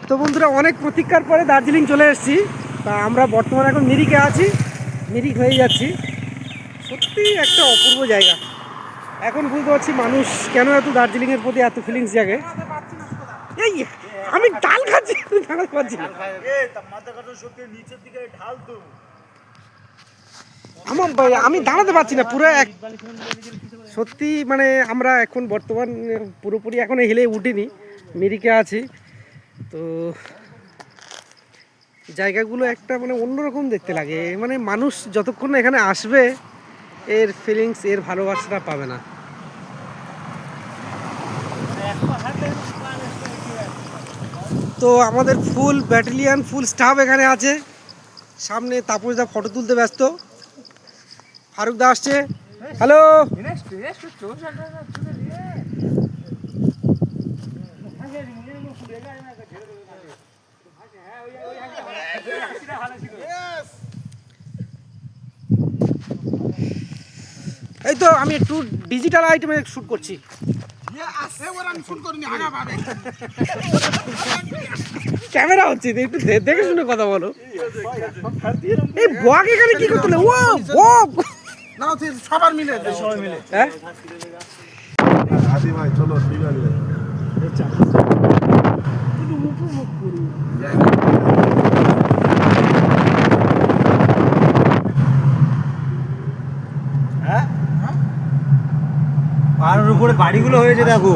তো বন্ধুরা, অনেক প্রতীক্ষার পরে দার্জিলিং চলে এসেছি। তা আমরা বর্তমানে এখন মিরিকে আছি, মিরিক হয়ে যাচ্ছি। সত্যি একটা অপূর্ব জায়গা। এখন বুঝতে পারছি মানুষ কেন এত দার্জিলিংয়ের প্রতি এত ফিলিংস জাগে। এই আমি ডাল খাচ্ছি, দাঁড়াতে পারছি না। আমি দাঁড়াতে পারছি না পুরো এক সত্যি মানে আমরা এখন বর্তমান পুরোপুরি এখন হিলে উঠিনি, মিরিকে আছি। তো জায়গাগুলো একটা মানে অন্যরকম দেখতে লাগে। মানে মানুষ যতক্ষণ না এখানে আসবে এর ফিলিংস, এর ভালোবাসাটা পাবে না। তো আমাদের ফুল ব্যাটালিয়ান, ফুল স্টাফ এখানে আছে। সামনে তাপসদা ফটো তুলতে ব্যস্ত, ফারুক দা আসছে। হ্যালো, এই তো আমি একটু ডিজিটাল আইটেমে শ্যুট করছি। ক্যামেরা হচ্ছে, একটু দেখে শুনে কথা বলো। এই বক এখানে কি করতে? ও বক না, সবার মিলে হ্যাঁ আদি ভাই চলো ঠিক আছে। পাহাড়ের উপরে বাড়িগুলো হয়েছে দেখো।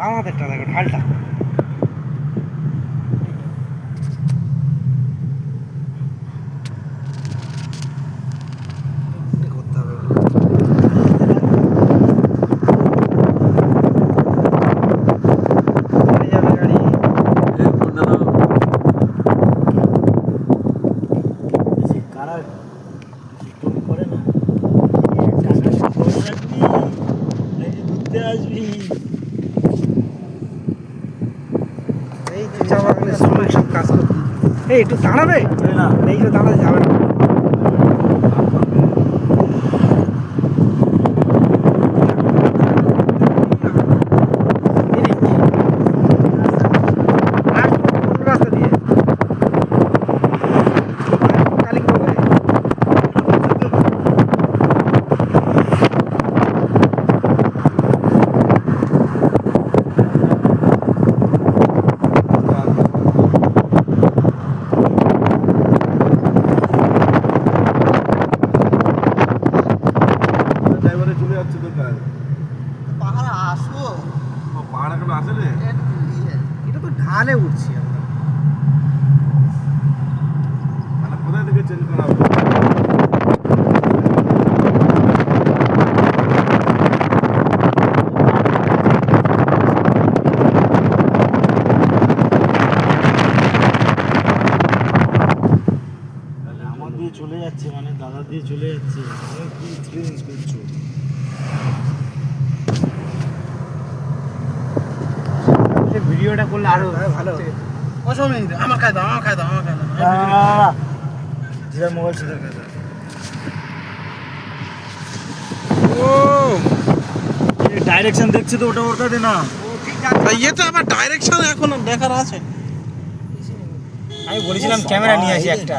আমাদেরটা দেখো ঢালটা। এই তো চা বাগানের শ্রমিক সব কাজ করছে। এই একটু দাঁড়াবে না, এই তো দাঁড়াতে যাবে না। রাস্তা দিয়ে কালিম্পং হয়ে। ড্রাইভারে চলে যাচ্ছে কোথায়? পাহাড় আসো, পাহাড় এখনো আসে রে। এটা তো ঢালে উঠছি আমরা। মানে কোথায় থেকে চেঞ্জ করা হবে? আমার দিয়ে চলে যাচ্ছে, মানে দাদা দিয়ে চলে যাচ্ছে। কি এক্সপিরিয়েন্স করছো? ভিডিওটা করলে আরো ভালো। আমার খাই দাও, আমার খাই দাও, আমার খাই দাও। ধীরে মোবাইল ছিল। ও ডাইরেকশন দেখছি তো, ওটা ওটা দে না। ইয়ে তো আবার ডাইরেকশন এখন দেখার আছে। আমি বলেছিলাম ক্যামেরা নিয়ে আসি একটা।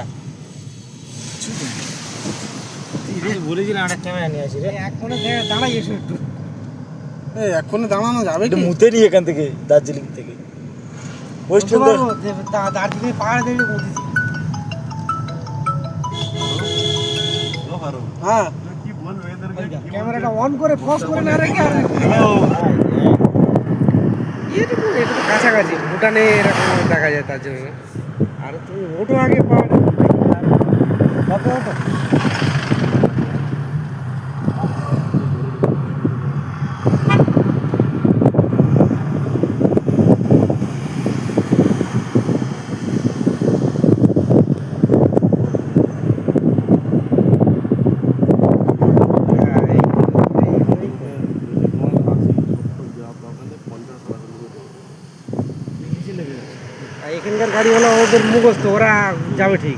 বলেছিলাম একটা ক্যামেরা নিয়ে আসি রে। এখন দাঁড়াই এসো একটু। এখনই দাঁড়ানো যাবে একটু মুতে নি এখান থেকে, দার্জিলিং থেকে ওয়েস্ট বেঙ্গল। দার্জিলিং পাহাড় দেখে বলতেছি। হ্যাঁ, কি বলবো এদেরকে? ক্যামেরাটা অন করে ফোকাস করে না রেখে আর এটা তো কাছাকাছি ভুটানে এরকম দেখা যায়, তার জন্য। আর তুমি ওটো আগে পাহাড়ে কত ওটো। ওদের মুখস্থ, ওরা যাবে ঠিক।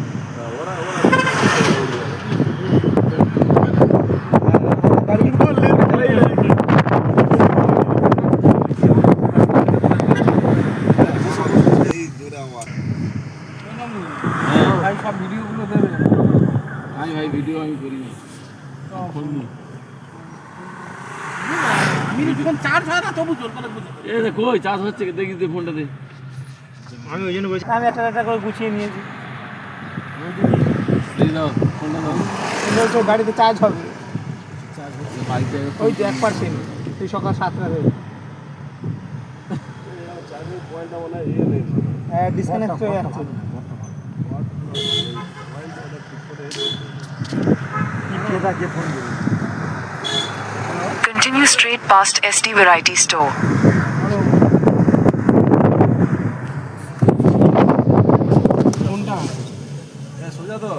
ভাই সব ভিডিওগুলো দেবে। ভাই ভিডিও আমি করি না। ফোন চার্জ হয় না তবু জোর করে বুঝে। এ দেখো কই চার্জ হচ্ছে কি দেখি দে ফোনটা দে। আমি ওই জন্য বলছি আমি একটা করে গুছিয়ে নিয়েছি। এই দাও ফোনটা দাও। তো গাড়িতে চার্জ হবে বাইকে ওই তো 1%, তুই সকাল 7টা থেকে ডিসকানেক্ট হয়ে যাচ্ছে। Continue straight past SD Variety Store. কোনটা? সোজা তো